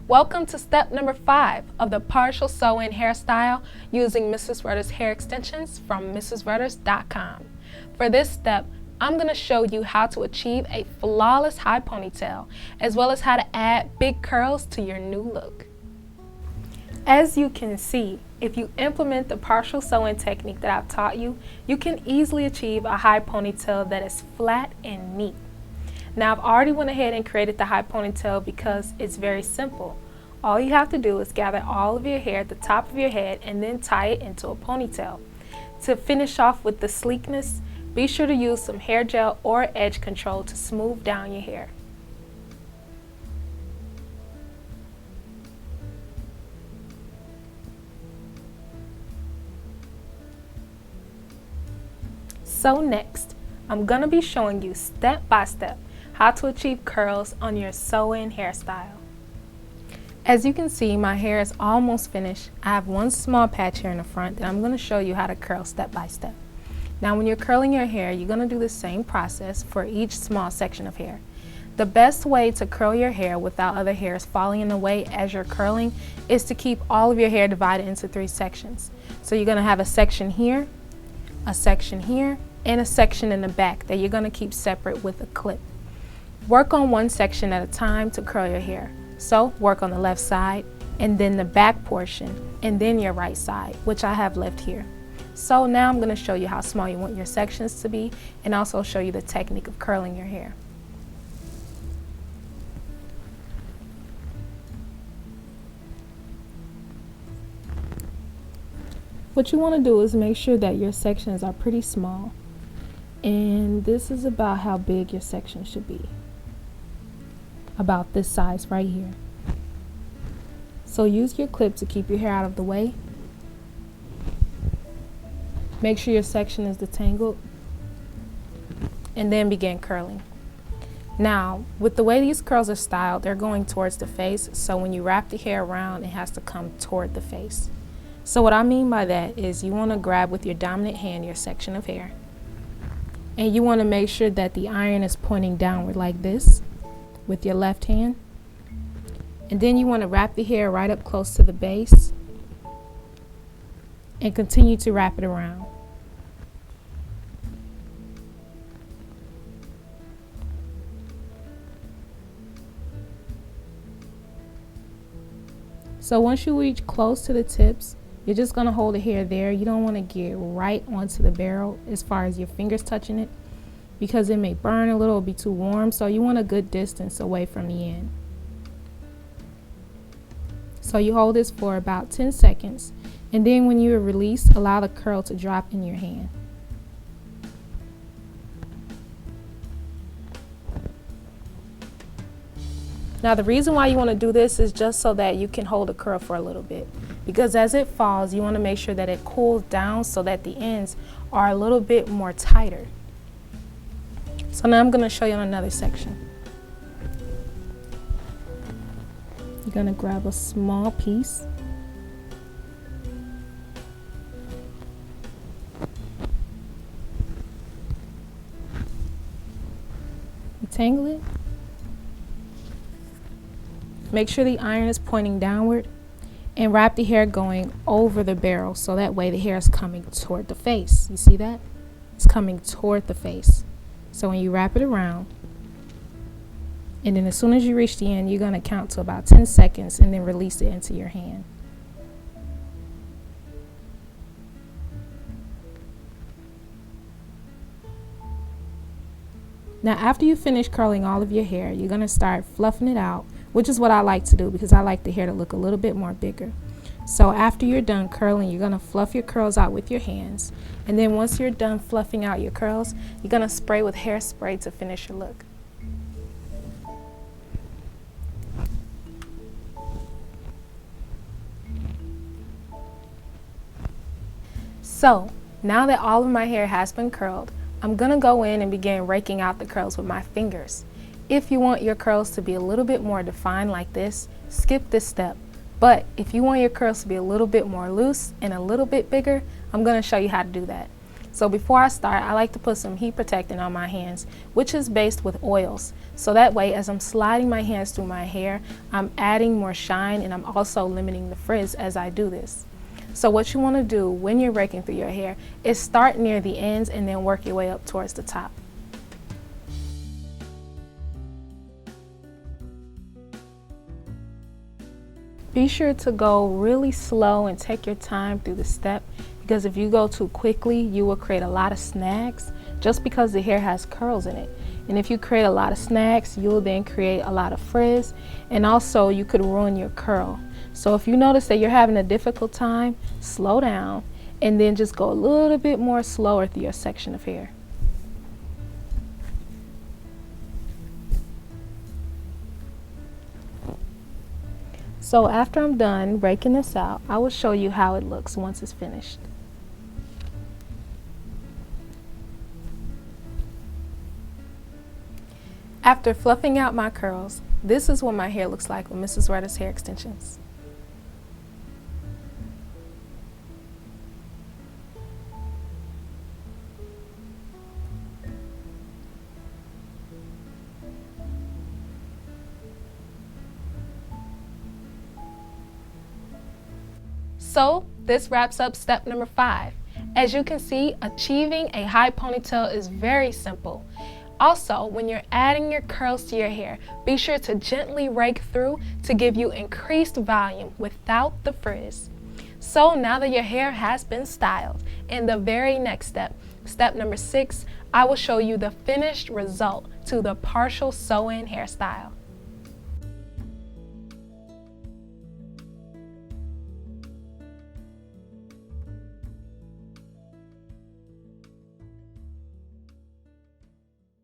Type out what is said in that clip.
Welcome to step number 5 of the partial sew-in hairstyle using Mrs. Rutter's hair extensions from mrsrutters.com. For this step, I'm going to show you how to achieve a flawless high ponytail, as well as how to add big curls to your new look. As you can see, if you implement the partial sew-in technique that I've taught you, you can easily achieve a high ponytail that is flat and neat. Now, I've already went ahead and created the high ponytail because it's very simple. All you have to do is gather all of your hair at the top of your head and then tie it into a ponytail. To finish off with the sleekness, be sure to use some hair gel or edge control to smooth down your hair. So next, I'm going to be showing you step by step how to achieve curls on your sew-in hairstyle. As you can see, my hair is almost finished. I have one small patch here in the front that I'm going to show you how to curl step by step. Now when you're curling your hair, you're going to do the same process for each small section of hair. The best way to curl your hair without other hairs falling in the way as you're curling is to keep all of your hair divided into 3 sections. So you're going to have a section here, a section here, and a section in the back that you're going to keep separate with a clip. Work on one section at a time to curl your hair. So work on the left side, and then the back portion, and then your right side, which I have left here. So now I'm going to show you how small you want your sections to be, and also show you the technique of curling your hair. What you want to do is make sure that your sections are pretty small, and this is about how big your section should be. About this size right here. So use your clip to keep your hair out of the way. Make sure your section is detangled, and then begin curling. Now, with the way these curls are styled, they're going towards the face, so when you wrap the hair around, it has to come toward the face. So what I mean by that is you want to grab with your dominant hand your section of hair, and you want to make sure that the iron is pointing downward like this with your left hand, and then you want to wrap the hair right up close to the base and continue to wrap it around. So once you reach close to the tips, you're just going to hold the hair there. You don't want to get right onto the barrel as far as your fingers touching it, because it may burn a little, be too warm, so you want a good distance away from the end. So you hold this for about 10 seconds, and then when you are released, allow the curl to drop in your hand. Now the reason why you want to do this is just so that you can hold the curl for a little bit, because as it falls, you want to make sure that it cools down so that the ends are a little bit more tighter. So now I'm going to show you on another section. You're going to grab a small piece. Detangle it. Make sure the iron is pointing downward, and wrap the hair going over the barrel so that way the hair is coming toward the face. You see that? It's coming toward the face. So when you wrap it around, and then as soon as you reach the end, you're going to count to about 10 seconds and then release it into your hand. Now after you finish curling all of your hair, you're going to start fluffing it out, which is what I like to do because I like the hair to look a little bit more bigger. So after you're done curling, you're going to fluff your curls out with your hands. And then once you're done fluffing out your curls, you're going to spray with hairspray to finish your look. So now that all of my hair has been curled, I'm going to go in and begin raking out the curls with my fingers. If you want your curls to be a little bit more defined like this, skip this step. But if you want your curls to be a little bit more loose and a little bit bigger, I'm going to show you how to do that. So before I start, I like to put some heat protectant on my hands, which is based with oils. So that way, as I'm sliding my hands through my hair, I'm adding more shine and I'm also limiting the frizz as I do this. So what you want to do when you're raking through your hair is start near the ends and then work your way up towards the top. Be sure to go really slow and take your time through the step, because if you go too quickly, you will create a lot of snags just because the hair has curls in it. And if you create a lot of snags, you'll then create a lot of frizz, and also you could ruin your curl. So if you notice that you're having a difficult time, slow down and then just go a little bit more slower through your section of hair. So after I'm done raking this out, I will show you how it looks once it's finished. After fluffing out my curls, this is what my hair looks like with Mrs. Rutter's hair extensions. So this wraps up step number 5. As you can see, achieving a high ponytail is very simple. Also, when you're adding your curls to your hair, be sure to gently rake through to give you increased volume without the frizz. So now that your hair has been styled, in the very next step, step number 6, I will show you the finished result to the partial sew-in hairstyle.